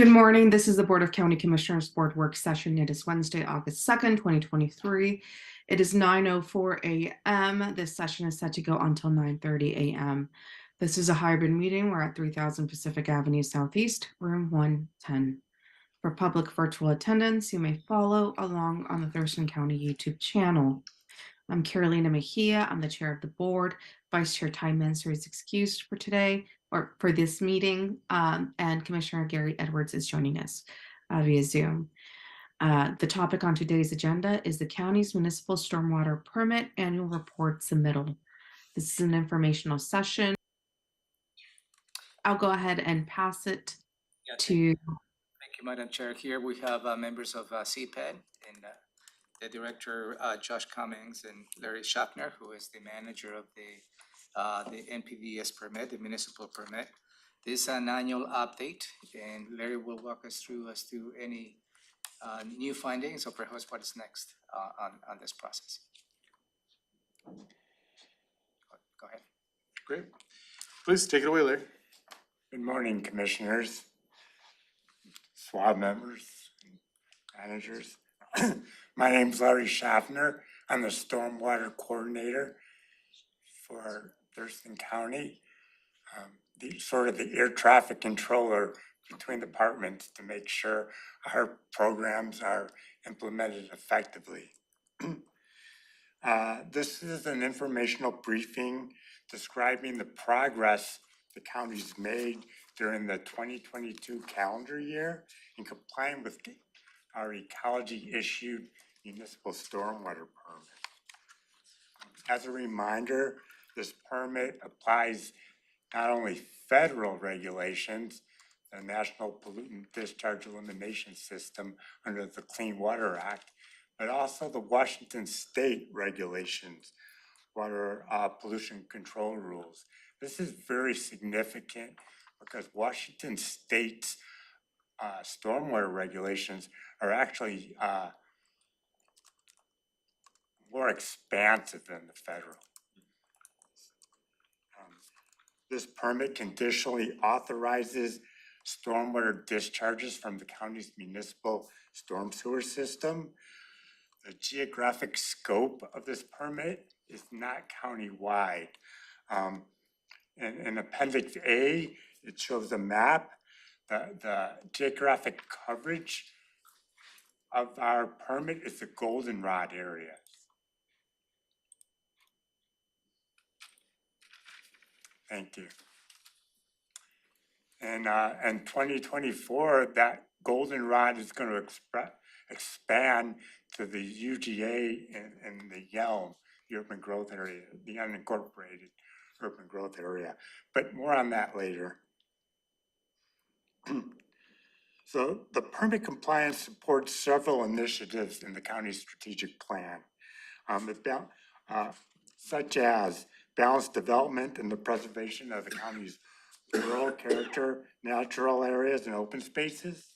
Good morning. This is the Board of County Commissioners Board Work Session. It is Wednesday, August 2nd, 2023. It is 9:04 a.m. This session is set to go until 9:30 a.m. This is a hybrid meeting. We're at 3000 Pacific Avenue Southeast, room 110. For public virtual attendance, you may follow along on the Thurston County YouTube channel. I'm Carolina Mejia. I'm the chair of the board. Vice Chair Ty Mansour is excused for today or for this meeting, and Commissioner Gary Edwards is joining us via Zoom. The topic on today's agenda is the county's municipal stormwater permit annual report submittal. This is an informational session. I'll go ahead and pass it to. Thank you, Madam Chair. Here we have members of CPED and the director, Josh Cummings, and Larry Schaffner, who is the manager of the NPDES permit, the municipal permit. This is an annual update, and Larry will walk us through as to any new findings or perhaps what is next on this process. Go ahead. Great. Please take it away, Larry. Good morning, commissioners, SWAB members, and managers. My name's Larry Schaffner. I'm the stormwater coordinator for Thurston County, the air traffic controller between departments to make sure our programs are implemented effectively. This is an informational briefing describing the progress the county's made during the 2022 calendar year in complying with our ecology-issued municipal stormwater permit. As a reminder, this permit applies not only federal regulations, the National Pollutant Discharge Elimination System under the Clean Water Act, but also the Washington State regulations, water pollution control rules. This is very significant because Washington State's stormwater regulations are actually more expansive than the federal. This permit conditionally authorizes stormwater discharges from the county's municipal storm sewer system. The geographic scope of this permit is not county-wide. In Appendix A, it shows a map. The geographic coverage of our permit is the goldenrod area. Thank you. And in 2024, that goldenrod is going to expand to the UGA and the YELM, the urban growth area, the unincorporated urban growth area. But more on that later. So the permit compliance supports several initiatives in the county's strategic plan, such as balanced development and the preservation of the county's rural character, natural areas, and open spaces,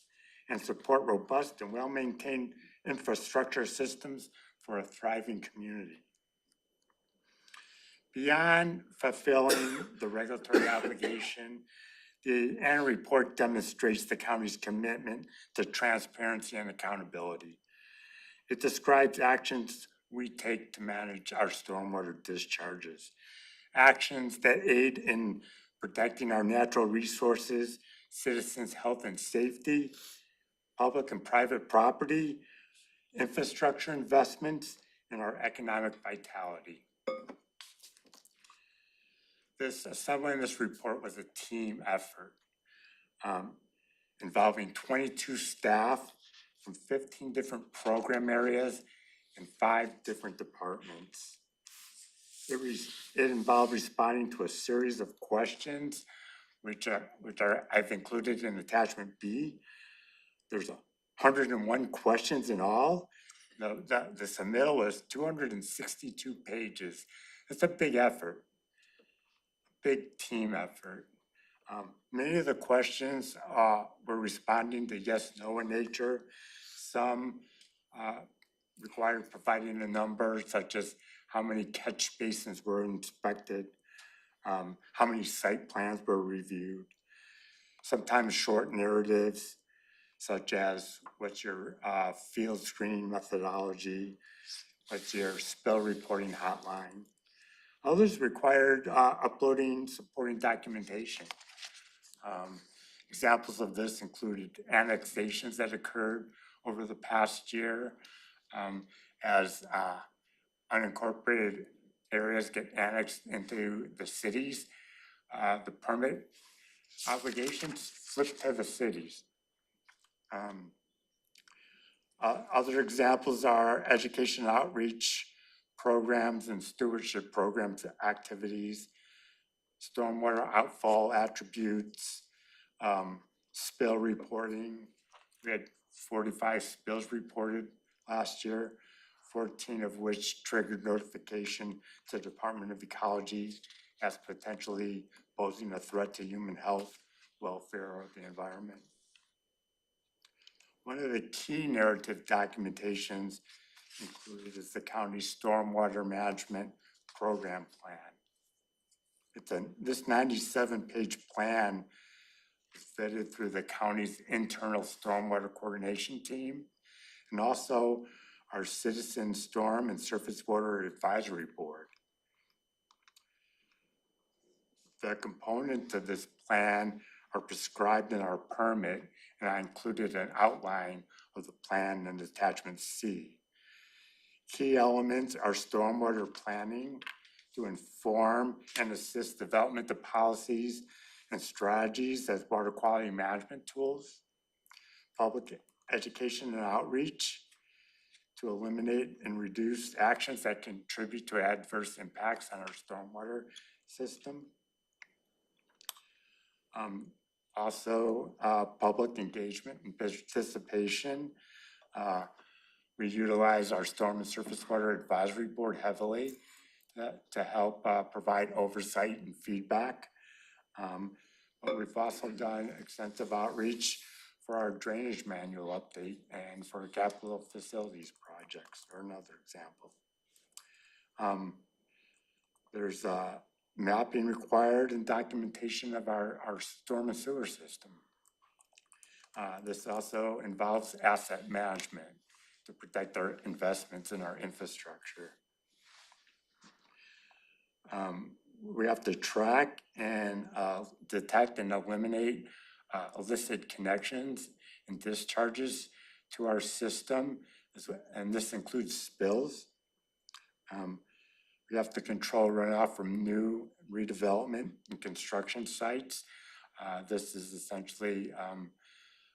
and support robust and well-maintained infrastructure systems for a thriving community. Beyond fulfilling the regulatory obligation, the annual report demonstrates the county's commitment to transparency and accountability. It describes actions we take to manage our stormwater discharges, actions that aid in protecting our natural resources, citizens' health and safety, public and private property, infrastructure investments, and our economic vitality. Assembling this report was a team effort involving 22 staff from 15 different program areas and 5 different departments. It involved responding to a series of questions, which I've included in attachment B. There's 101 questions in all. The submittal was 262 pages. It's a big effort. Big team effort. Many of the questions were responding to yes, no in nature. Some required providing a number, such as how many catch basins were inspected, how many site plans were reviewed, sometimes short narratives, such as what's your field screening methodology, what's your spill reporting hotline. Others required uploading supporting documentation. Examples of this included annexations that occurred over the past year as unincorporated areas get annexed into the cities. The permit obligations flip to the cities. Other examples are education outreach programs and stewardship programs activities, stormwater outfall attributes, spill reporting. We had 45 spills reported last year, 14 of which triggered notification to the Department of Ecology as potentially posing a threat to human health, welfare, or the environment. One of the key narrative documentations included is the county's stormwater management program plan. This 97-page plan is vetted through the county's internal stormwater coordination team and also our Citizen Storm and Surface Water Advisory Board. The components of this plan are prescribed in our permit, and I included an outline of the plan in attachment C. Key elements are stormwater planning to inform and assist development of policies and strategies as water quality management tools, public education and outreach to eliminate and reduce actions that contribute to adverse impacts on our stormwater system. Also, public engagement and participation. We utilize our Storm and Surface Water Advisory Board heavily to help provide oversight and feedback. But we've also done extensive outreach for our drainage manual update and for capital facilities projects, or another example. There's mapping required and documentation of our storm and sewer system. This also involves asset management to protect our investments in our infrastructure. We have to track and detect and eliminate illicit connections and discharges to our system, and this includes spills. We have to control runoff from new redevelopment and construction sites. This is essentially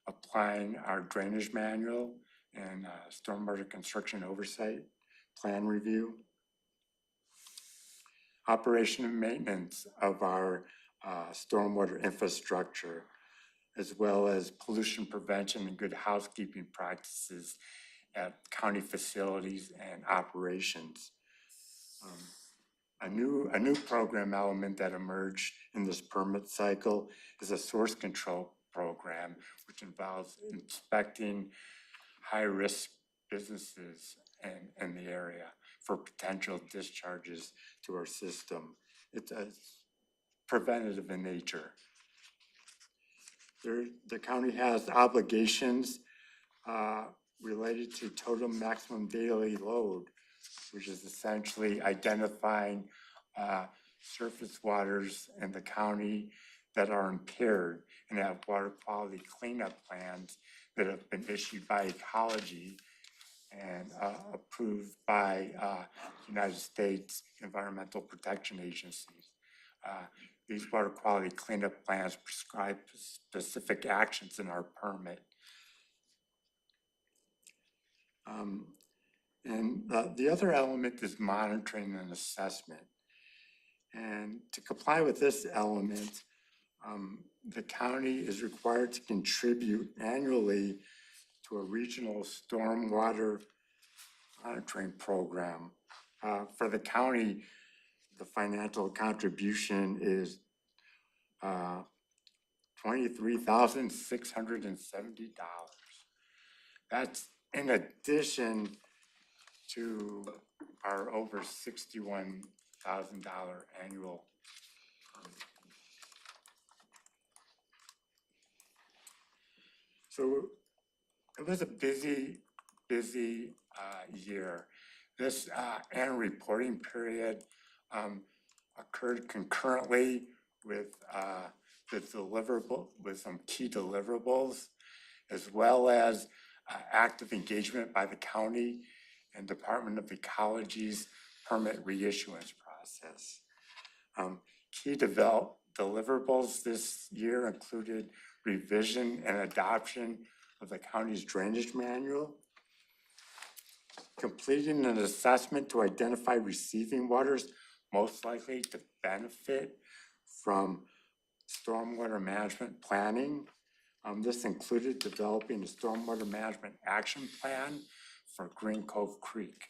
applying our drainage manual and stormwater construction oversight plan review. Operation and maintenance of our stormwater infrastructure, as well as pollution prevention and good housekeeping practices at county facilities and operations. A new program element that emerged in this permit cycle is a source control program, which involves inspecting high-risk businesses in the area for potential discharges to our system. It's preventative in nature. The county has obligations related to total maximum daily load, which is essentially identifying surface waters in the county that are impaired and have water quality cleanup plans that have been issued by ecology and approved by United States Environmental Protection Agencies. These water quality cleanup plans prescribe specific actions in our permit. The other element is monitoring and assessment. And to comply with this element, the county is required to contribute annually to a regional stormwater monitoring program. For the county, the financial contribution is $23,670. That's in addition to our over $61,000 annual. So it was a busy year. This annual reporting period occurred concurrently with with some key deliverables, as well as active engagement by the county and Department of Ecology's permit reissuance process. Key deliverables this year included revision and adoption of the county's drainage manual, completing an assessment to identify receiving waters most likely to benefit from stormwater management planning. This included developing a stormwater management action plan for Green Cove Creek.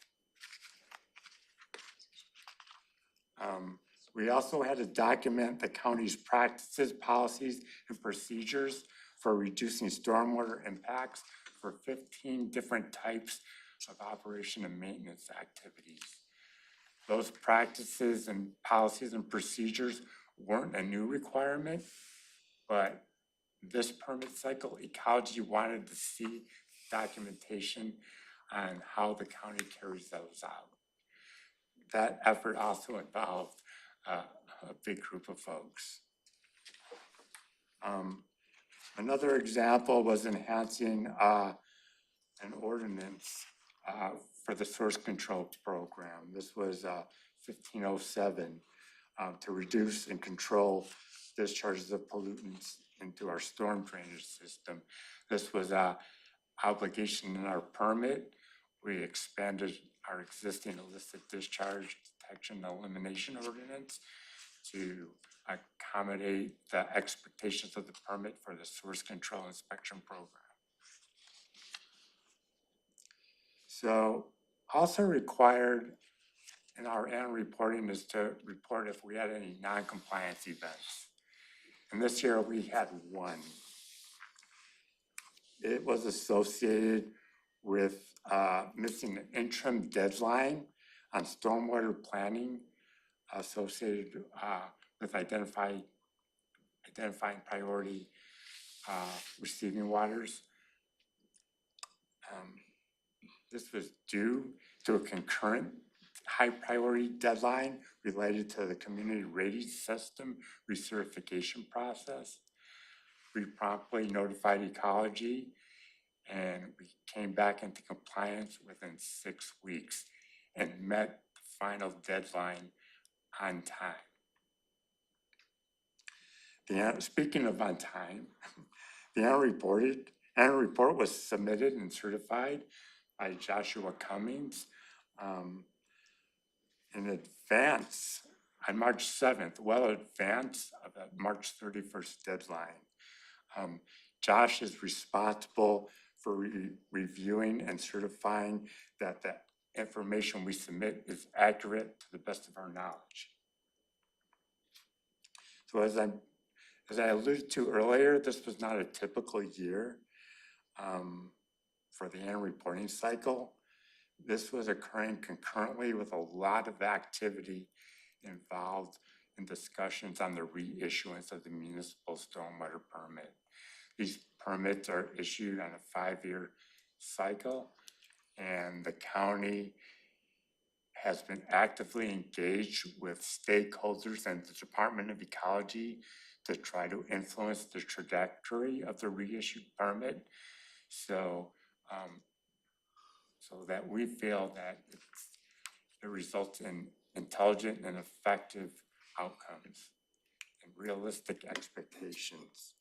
We also had to document the county's practices, policies, and procedures for reducing stormwater impacts for 15 different types of operation and maintenance activities. Those practices and policies and procedures weren't a new requirement, but this permit cycle, Ecology wanted to see documentation on how the county carries those out. That effort also involved a big group of folks. Another example was enhancing an ordinance for the source control program. This was 1507 to reduce and control discharges of pollutants into our storm drainage system. This was an obligation in our permit. We expanded our existing illicit discharge detection and elimination ordinance to accommodate the expectations of the permit for the source control inspection program. So also required in our annual reporting is to report if we had any non-compliance events. And this year we had one. It was associated with missing an interim deadline on stormwater planning associated with identifying priority receiving waters. This was due to a concurrent high priority deadline related to the community rating system recertification process. We promptly notified Ecology and we came back into compliance within 6 weeks and met the final deadline on time. Speaking of on time, the annual report was submitted and certified by Joshua Cummings in advance on March 7th, well in advance of that March 31st deadline. Josh is responsible for reviewing and certifying that the information we submit is accurate to the best of our knowledge. So as I alluded to earlier, this was not a typical year for the annual reporting cycle. This was occurring concurrently with a lot of activity involved in discussions on the reissuance of the municipal stormwater permit. These permits are issued on a 5-year cycle, and the county has been actively engaged with stakeholders and the Department of Ecology to try to influence the trajectory of the reissued permit. So that we feel that it results in intelligent and effective outcomes and realistic expectations.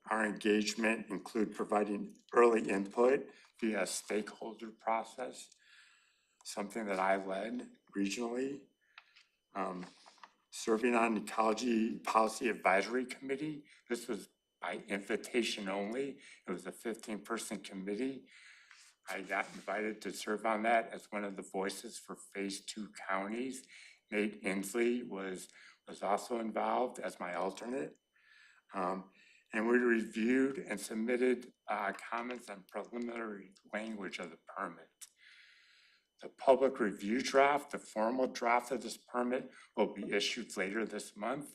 Our engagement include providing early input via a stakeholder process, something that I led regionally. Serving on the Ecology Policy Advisory Committee. This was by invitation only. It was a 15-person committee. I got invited to serve on that as one of the voices for Phase 2 counties. Nate Inslee was also involved as my alternate. And we reviewed and submitted comments on preliminary language of the permit. The public review draft, the formal draft of this permit, will be issued later this month.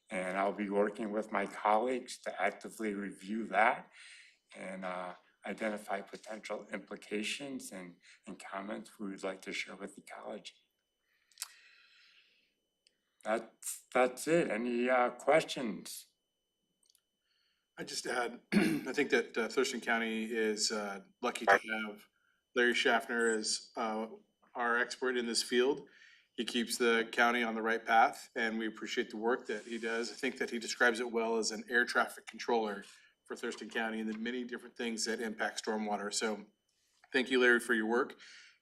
And I'll be working with my colleagues to actively review that and identify potential implications and comments we would like to share with the college. That's it. Any questions? I just add, I think that Thurston County is lucky to have Larry Schaffner as our expert in this field. He keeps the county on the right path, and we appreciate the work that he does. I think that he describes it well as an air traffic controller for Thurston County and the many different things that impact stormwater. So thank you, Larry, for your work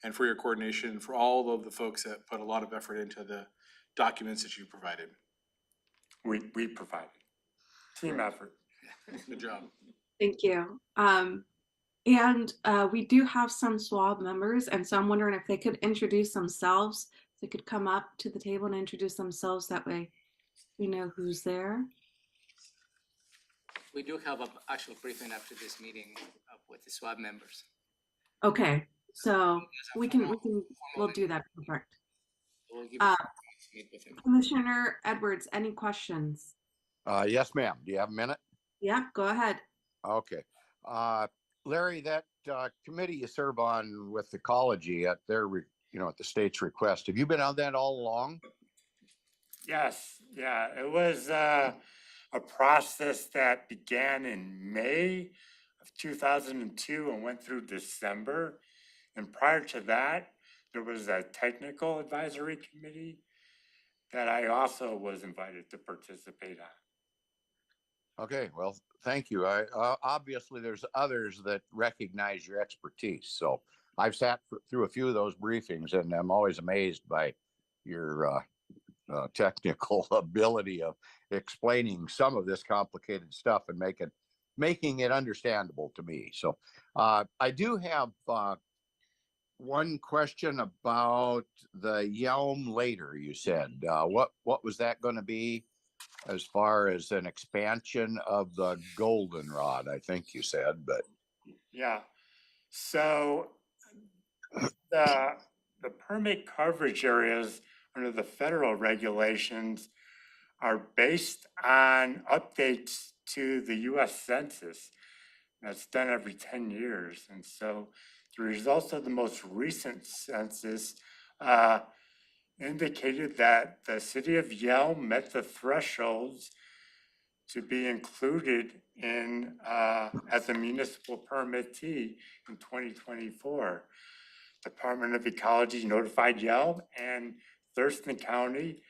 and for your coordination, and for all of the folks that put a lot of effort into the documents that you provided. We provided. Team effort. Good job. Thank you. We do have some SWAB members, and so I'm wondering if they could introduce themselves. They could come up to the table and introduce themselves. That way we know who's there. We do have an actual briefing after this meeting with the SWAB members. Okay, so we'll do that. Perfect. We'll give Uh, to meet with him. Commissioner Edwards, any questions? Yes, ma'am. Do you have a minute? Yeah, go ahead. Okay. Larry, that committee you serve on with ecology at their, at the state's request, have you been on that all along? Yes, yeah, it was a process that began in May of 2002 and went through December. And prior to that, there was a technical advisory committee that I also was invited to participate on. Okay, well, thank you. Obviously there's others that recognize your expertise. So I've sat through a few of those briefings, and I'm always amazed by your technical ability of explaining some of this complicated stuff and making it understandable to me. So I do have one question about the Yelm later. You said what was that going to be as far as an expansion of the goldenrod? I think you said, but yeah. So the permit coverage areas under the federal regulations are based on updates to the U.S. Census. That's done every 10 years. And so the results of the most recent census indicated that the city of Yelm met the thresholds to be included in as a municipal permittee in 2024. Department of Ecology notified Yelm and Thurston County,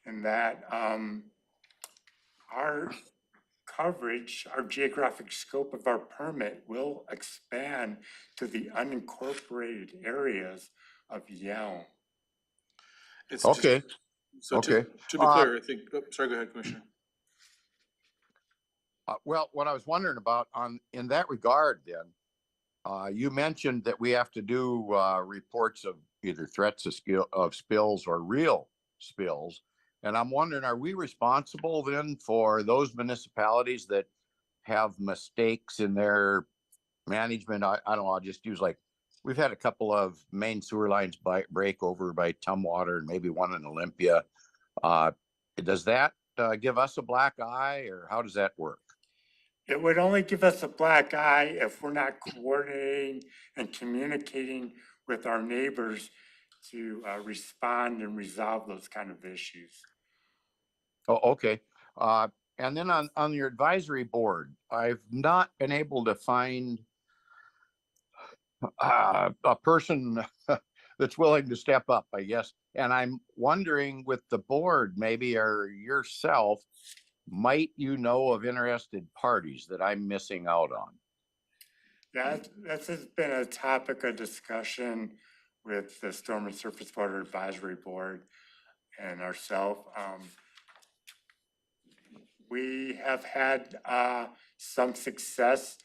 and that our coverage, our geographic scope of our permit will expand to the unincorporated areas of Yelm. It's okay. So Okay. to be clear, I think, sorry, go ahead, Commissioner. Well, what I was wondering about in that regard, then, you mentioned that we have to do reports of either threats of spills or real spills. And I'm wondering, are we responsible then for those municipalities that have mistakes in their management? I don't know, I'll just use we've had a couple of main sewer lines break over by Tumwater and maybe one in Olympia. Does that give us a black eye, or how does that work? It would only give us a black eye if we're not coordinating and communicating with our neighbors to respond and resolve those kind of issues. Oh, okay. And then on your advisory board, I've not been able to find a person that's willing to step up, I guess. And I'm wondering with the board, maybe, or yourself, might you know of interested parties that I'm missing out on? That has been a topic of discussion with the Storm and Surface Water Advisory Board and ourselves. We have had some success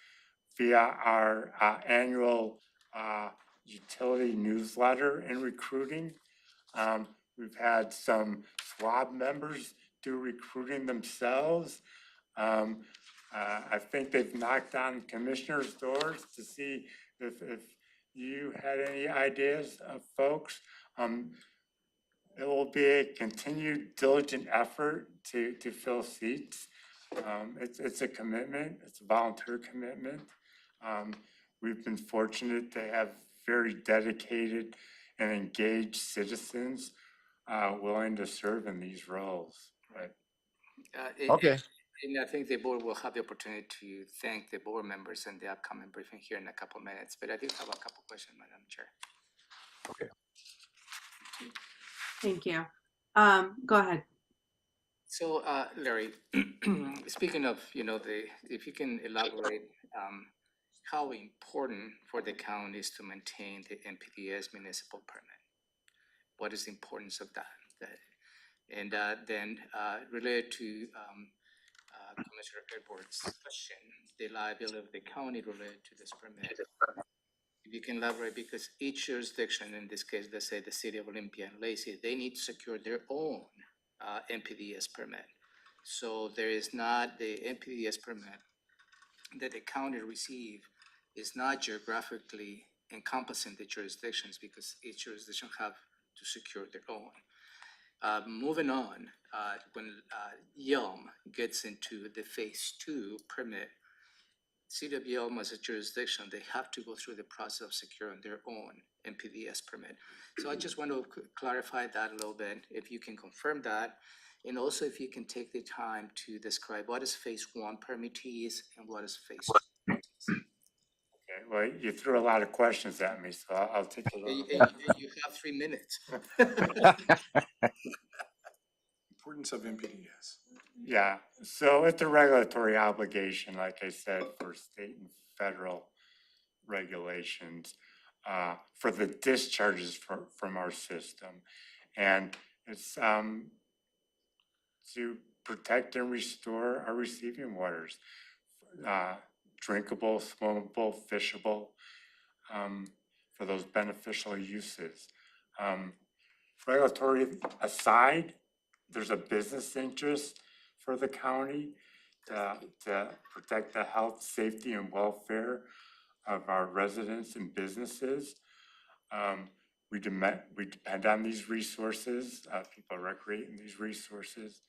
via our annual utility newsletter in recruiting. We've had some SWAB members do recruiting themselves. I think they've knocked on commissioners' doors to see if you had any ideas of folks. It will be a continued diligent effort to fill seats. It's a commitment, it's a volunteer commitment. We've been fortunate to have very dedicated and engaged citizens willing to serve in these roles, right? Okay. And I think the board will have the opportunity to thank the board members in the upcoming briefing here in a couple minutes, but I do have a couple questions, Madam Chair. Thank you. Go ahead. So, Larry, speaking of, if you can elaborate, how important for the county is to maintain the NPDES municipal permit? What is the importance of that? And then related to Commissioner Edwards' question, the liability of the county related to this permit. If you can elaborate, because each jurisdiction, in this case, let's say the city of Olympia and Lacey, they need to secure their own NPDES permit. So there is not the NPDES permit that the county receive is not geographically encompassing the jurisdictions because each jurisdiction have to secure their own. Moving on, when Yelm gets into the phase 2 permit, City of Yelm as a jurisdiction, they have to go through the process of securing their own NPDES permit. So I just want to clarify that a little bit, if you can confirm that, and also if you can take the time to describe what is phase 1 permittees and what is phase 2 permittees. Okay, well, you threw a lot of questions at me, so I'll take a little. You have 3 minutes. Importance of MPDS. Yeah, so it's a regulatory obligation, like I said, for state and federal regulations for the discharges from our system. And it's to protect and restore our receiving waters, drinkable, swimmable, fishable, for those beneficial uses. Regulatory aside, there's a business interest for the county to protect the health, safety, and welfare of our residents and businesses. We depend on these resources. People recreate in these resources.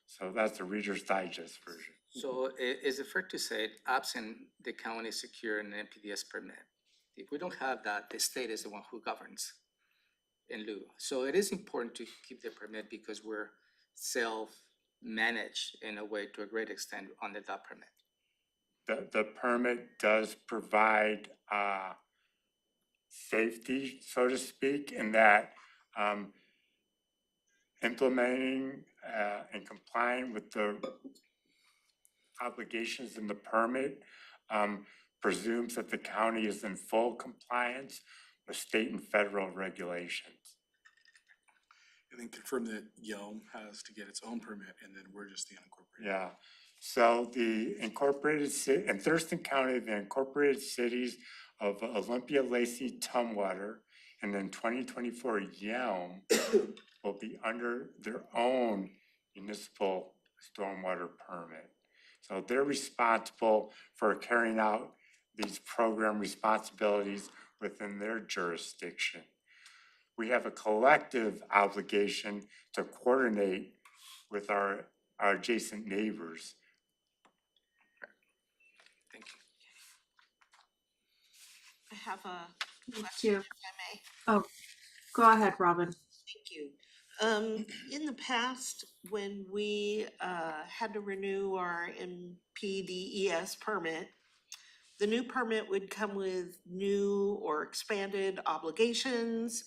So that's a Reader's Digest version. So is it fair to say, absent the county secure an NPDES permit, if we don't have that, the state is the one who governs in lieu. So it is important to keep the permit because we're self-managed in a way to a great extent under that permit. The permit does provide safety, so to speak, in that implementing and complying with the obligations in the permit presumes that the county is in full compliance with state and federal regulations. And then confirm that Yelm has to get its own permit and then we're just the unincorporated. Yeah, so the incorporated city, in Thurston County, the incorporated cities of Olympia, Lacey, Tumwater, and then 2024 Yelm will be under their own municipal stormwater permit. So they're responsible for carrying out these program responsibilities within their jurisdiction. We have a collective obligation to coordinate with our adjacent neighbors. Thank you. I have a Thank question, you. if I may. Oh, go ahead, Robin. Thank you. In the past, when we had to renew our NPDES permit, the new permit would come with new or expanded obligations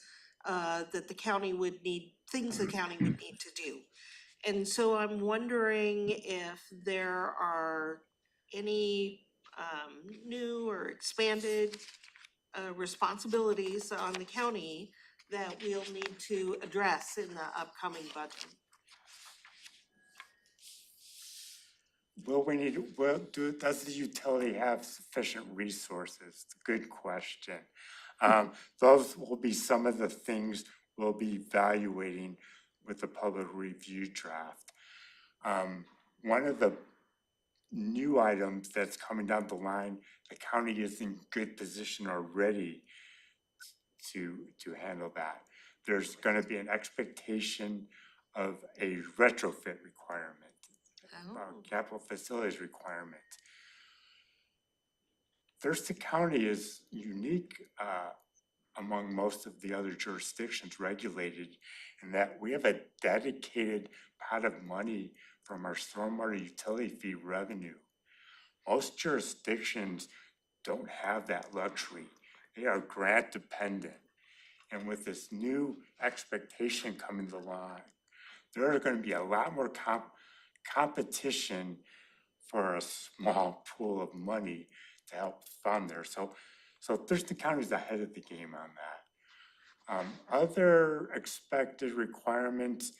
that the county would need, things the county would need to do. And so I'm wondering if there are any new or expanded responsibilities on the county that we'll need to address in the upcoming budget. Does the utility have sufficient resources? Good question. Those will be some of the things we'll be evaluating with the public review draft. One of the new items that's coming down the line, the county is in good position already to handle that. There's going to be an expectation of a retrofit requirement, capital facilities requirement. Thurston County is unique among most of the other jurisdictions regulated in that we have a dedicated pot of money from our stormwater utility fee revenue. Most jurisdictions don't have that luxury. They are grant dependent. And with this new expectation coming to line, there are going to be a lot more competition for a small pool of money to help fund there. So Thurston County is ahead of the game on that. Other expected requirements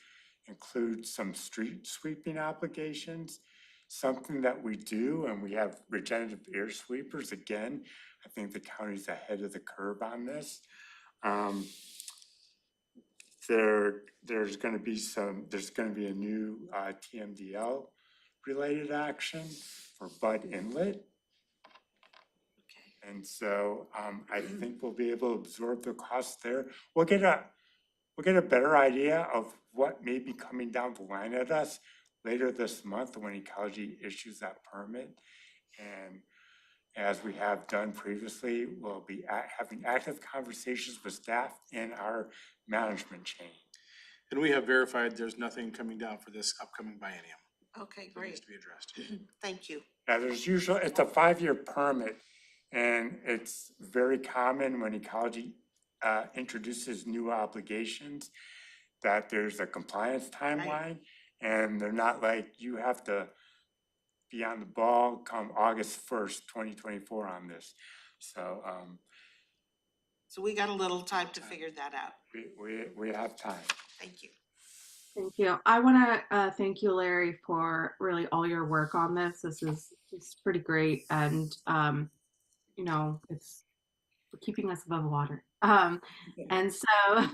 include some street sweeping obligations, something that we do, and we have regenerative air sweepers. Again, I think the county's ahead of the curve on this. There's gonna be a new TMDL related action for Bud Inlet. And so I think we'll be able to absorb the costs there. We'll get a better idea of what may be coming down the line at us later this month when Ecology issues that permit. And as we have done previously, we'll be having active conversations with staff in our management chain. And we have verified there's nothing coming down for this upcoming biennium Okay, that needs great. to be addressed. Thank you. Now, it's a 5-year permit, and it's very common when Ecology introduces new obligations that there's a compliance timeline, and they're not like, you have to be on the ball come August 1st, 2024 on this. So So we got a little time to figure that out. we have time. Thank you. Thank you. I want to thank you, Larry, for really all your work on this. This is pretty great, and you know, it's keeping us above water. And so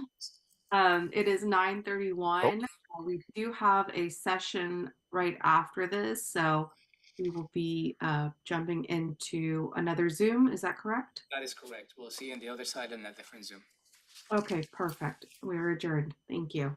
it is 9:31. We do have a session right after this, so we will be jumping into another Zoom. Is that correct? That is correct. We'll see you on the other side on a different Zoom. Okay, perfect. We're adjourned. Thank you.